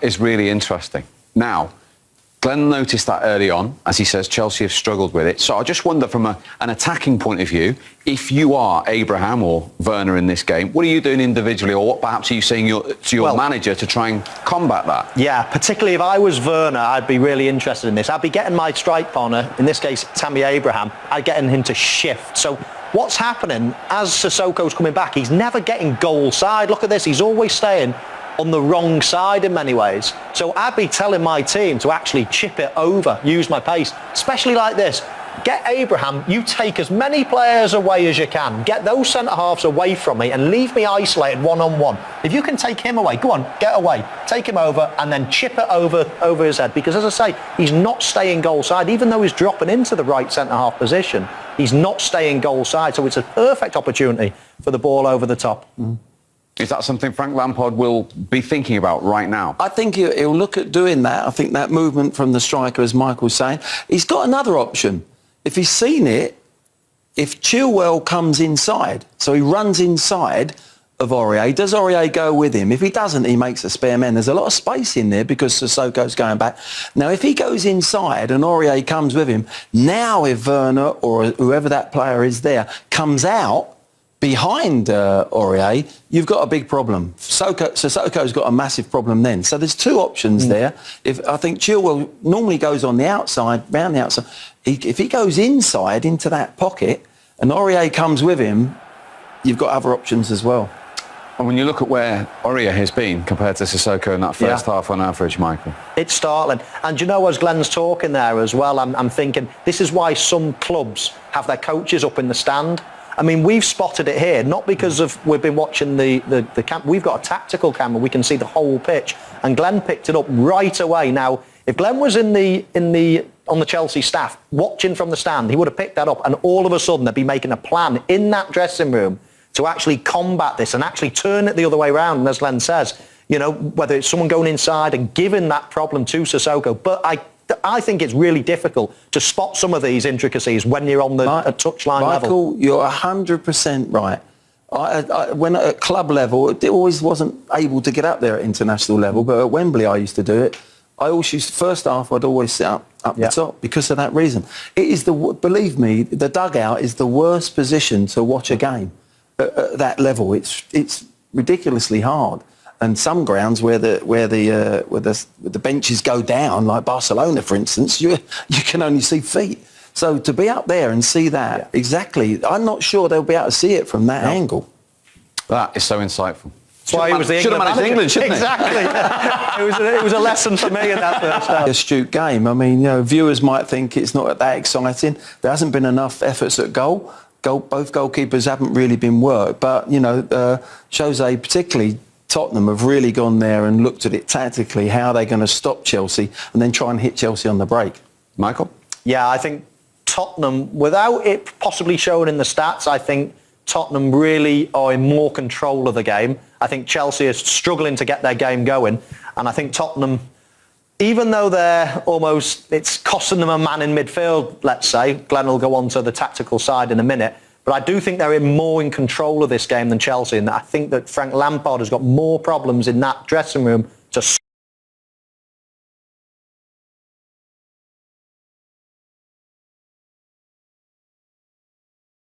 Is really interesting. Now, Glenn noticed that early on. As he says, Chelsea have struggled with it. So I just wonder, from an attacking point of view, if you are Abraham or Werner in this game, what are you doing individually, or what perhaps are you saying to your manager to try and combat that? Yeah, particularly if I was Werner, I'd be really interested in this. I'd be getting my strike partner, in this case Tammy Abraham, I'd get him to shift. So what's happening, as Sissoko's coming back, he's never getting goal side. Look at this, he's always staying on the wrong side in many ways. So I'd be telling my team to actually chip it over, use my pace, especially like this. Get Abraham, you take as many players away as you can. Get those centre-halves away from me and leave me isolated one-on-one. If you can take him away, go on, get away. Take him over and then chip it over his head. Because as I say, he's not staying goal side. Even though he's dropping into the right centre-half position, he's not staying goal side. So it's a perfect opportunity for the ball over the top. Mm. Is that something Frank Lampard will be thinking about right now? I think he'll look at doing that. I think that movement from the striker, as Michael's saying, he's got another option. If he's seen it, if Chilwell comes inside, so he runs inside of Aurier, does Aurier go with him? If he doesn't, he makes a spare man. There's a lot of space in there because Sissoko's going back. Now, if he goes inside and Aurier comes with him, now if Werner or whoever that player is there comes out behind Aurier, you've got a big problem. Sissoko's got a massive problem then. So there's two options there. I think Chilwell normally goes on the outside, round the outside. If he goes inside into that pocket and Aurier comes with him, you've got other options as well. And when you look at where Aurier has been compared to Sissoko in that first half on average, Michael. It's startling. And you know, as Glenn's talking there as well, I'm thinking this is why some clubs have their coaches up in the stand. I mean, we've spotted it here, not because we've been watching the camp. We've got a tactical camera. We can see the whole pitch. And Glenn picked it up right away. Now, if Glenn was on the Chelsea staff, watching from the stand, he would have picked that up. And all of a sudden, they'd be making a plan in that dressing room to actually combat this and actually turn it the other way around. And as Glenn says, you know, whether it's someone going inside and giving that problem to Sissoko. But I think it's really difficult to spot some of these intricacies when you're on the touchline level. Michael, you're 100% right. When at club level, it always wasn't able to get up there at international level, but at Wembley I used to do it. I always used, first half, I'd always sit up the top because of that reason. It is believe me, the dugout is the worst position to watch a game at that level. It's ridiculously hard. And some grounds where the benches go down, like Barcelona, for instance, you can only see feet. So to be up there and see that exactly, I'm not sure they'll be able to see it from that angle. That is so insightful. That's why he was the England manager. England, shouldn't he? Exactly. It was a lesson for me in that first half. Astute game. I mean, you know, viewers might think it's not that exciting. There hasn't been enough efforts at goal. Both goalkeepers haven't really been worked. But, you know, Jose particularly, Tottenham have really gone there and looked at it tactically, how they're going to stop Chelsea and then try and hit Chelsea on the break. Michael? Yeah, I think Tottenham, without it possibly showing in the stats, I think Tottenham really are in more control of the game. I think Chelsea is struggling to get their game going. And I think Tottenham, even though it's costing them a man in midfield, let's say, Glenn will go on to the tactical side in a minute, but I do think they're more in control of this game than Chelsea, and I think that Frank Lampard has got more problems in that dressing room